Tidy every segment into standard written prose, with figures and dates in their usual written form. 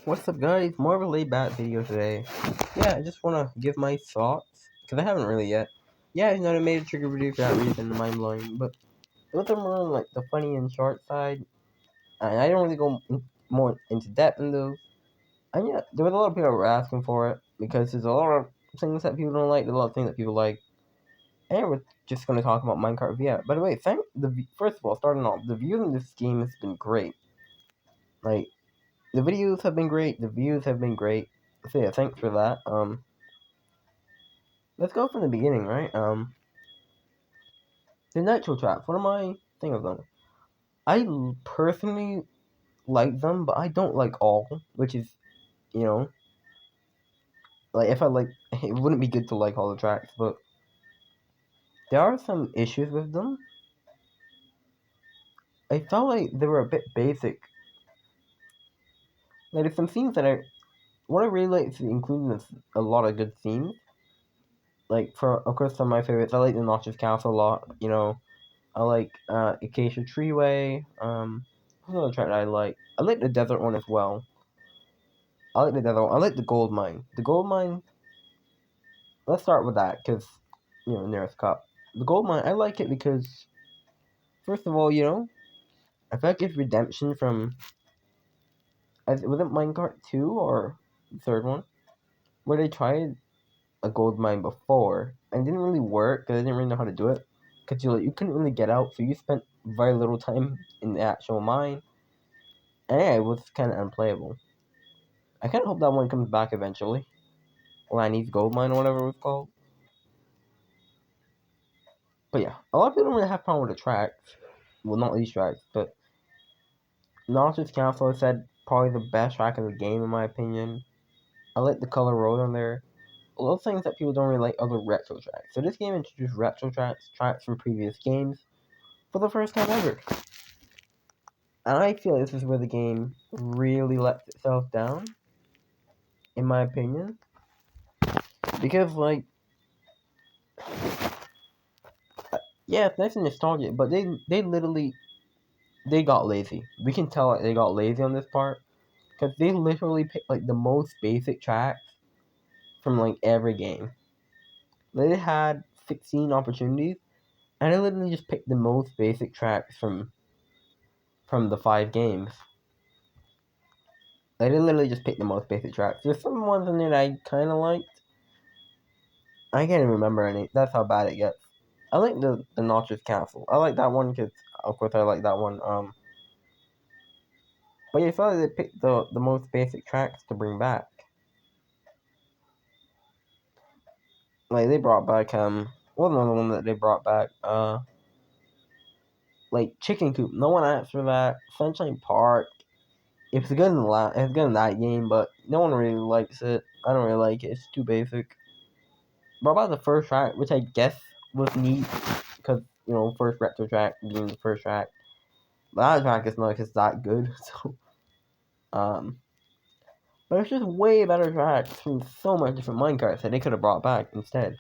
What's up, guys? More of a laid back video today. Yeah, I just want to give my thoughts, because I haven't really yet. Yeah, I made a trigger video for that reason, mind blowing, but it was more on like the funny and short side, and I don't really go more into depth in those. And yeah, there was a lot of people that were asking for it, because there's a lot of things that people don't like, there's a lot of things that people like. And we're just going to talk about MineKart VR. By the way, first of all, starting off, the views in this game has been great. Like, the videos have been great, the views have been great. So yeah, thanks for that. Let's go from the beginning, right? The nitro traps. What am I thinking of them? I personally like them, but I don't like all, which is, you know, like if I like, it wouldn't be good to like all the tracks, but there are some issues with them. I felt like they were a bit basic. Like there's some scenes that what I really like is including a lot of good scenes. Like of course some of my favorites. I like the Notches Castle a lot. I like Acacia Treeway. What's another track that I like? I like the desert one as well. I like the desert one. I like the gold mine. The gold mine. Let's start with that because nearest cup. The gold mine. I like it because first of all, I feel like it's redemption from. Was it MineKart 2 or the third one where they tried a gold mine before and it didn't really work because I didn't really know how to do it because you couldn't really get out, so you spent very little time in the actual mine. And yeah, it was kind of unplayable. I kind of hope that one comes back eventually. Lanny's Gold Mine or whatever it was called. But yeah, a lot of people don't really have problem with the tracks. Well, not these tracks, but Nautilus Council said probably the best track in the game in my opinion. I like the color road on there. A lot of things that people don't really like are the retro tracks. So this game introduced retro tracks from previous games, for the first time ever. And I feel this is where the game really lets itself down, in my opinion. Because, like, yeah, it's nice and nostalgic, but they literally, they got lazy. We can tell that they got lazy on this part. Because they literally picked, like, the most basic tracks from, like, every game. They had 16 opportunities, and they literally just picked the most basic tracks from the 5 games. They literally just picked the most basic tracks. There's some ones in there that I kind of liked. I can't even remember any. That's how bad it gets. I like the Notches Castle. I like that one because, of course, I like that one. But yeah, I felt like they picked the most basic tracks to bring back. Like they brought back what another one that they brought back? Like Chicken Coop. No one asked for that. Sunshine Park. It's good in that game, but no one really likes it. I don't really like it. It's too basic. But about the first track, which I guess was neat, because first retro track being the first track. But that track is not just that good. So but it's just way better tracks from so much different minecarts that they could have brought back instead.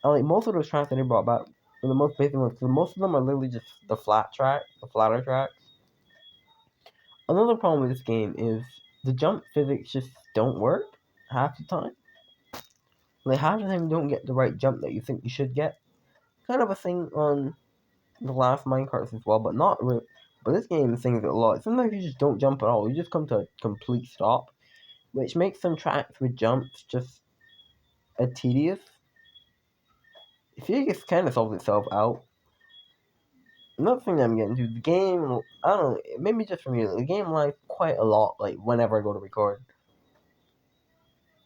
And like most of those tracks that they brought back were the most basic ones. So most of them are literally just the flatter tracks. Another problem with this game is the jump physics just don't work half the time. Like half the time you don't get the right jump that you think you should get. Kind of a thing on the last minecarts as well, but not really. But this game sings it a lot. Sometimes you just don't jump at all. You just come to a complete stop, which makes some tracks with jumps just tedious. I feel like it's kind of solved itself out. Another thing that I'm getting to, the game, I don't know, maybe just for me, the game lags quite a lot, like, whenever I go to record.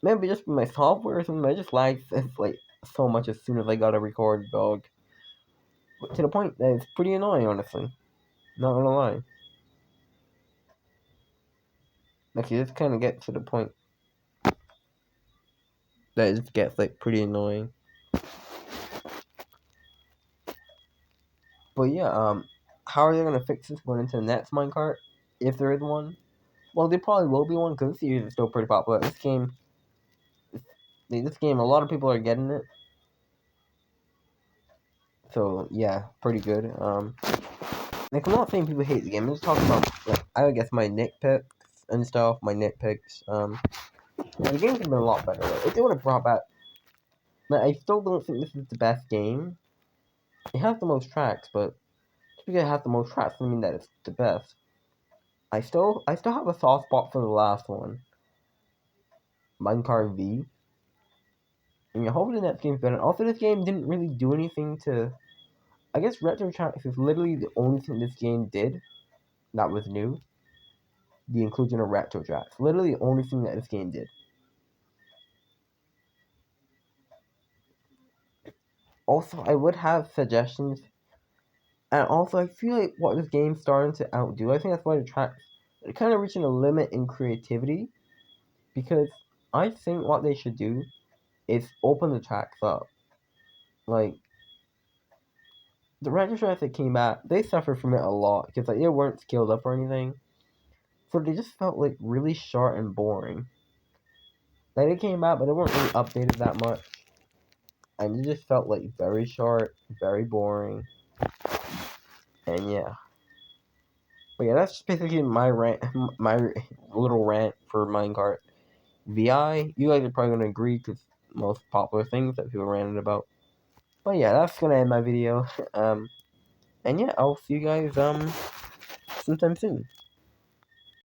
Maybe just my software or something, it just lags, like, so much as soon as I gotta record, dog. But to the point that it's pretty annoying, honestly. Not gonna lie. Like, you just kind of get to the point that it just gets, like, pretty annoying. But yeah, how are they gonna fix this going into the next minecart? If there is one? Well, there probably will be one, because the series is still pretty popular. This game, a lot of people are getting it. So, yeah, pretty good. Like, I'm not saying people hate the game. I'm just talking about, like, I guess my nitpicks. and stuff, my nitpicks. The game could have been a lot better. If they would have brought back, like, I still don't think this is the best game. It has the most tracks, but just because it has the most tracks doesn't mean that it's the best. I still have a soft spot for the last one, MineKart V. And you're hoping the next game's better. Also, this game didn't really do anything to. I guess retro tracks is literally the only thing this game did that was new. The inclusion of retro tracks. Literally the only thing that this game did. Also, I would have suggestions. And also, I feel like what this game's starting to outdo. I think that's why the tracks are kind of reaching a limit in creativity. Because I think what they should do is open the tracks up. Like, the retro tracks that came out, they suffered from it a lot. Because like, they weren't scaled up or anything. So they just felt like really short and boring. Like they came out, but they weren't really updated that much. And it just felt like very short, very boring. And yeah. But yeah, that's basically my rant, my little rant for MineKart VI. You guys are probably gonna agree because most popular things that people ranted about. But yeah, that's gonna end my video. And yeah, I'll see you guys sometime soon.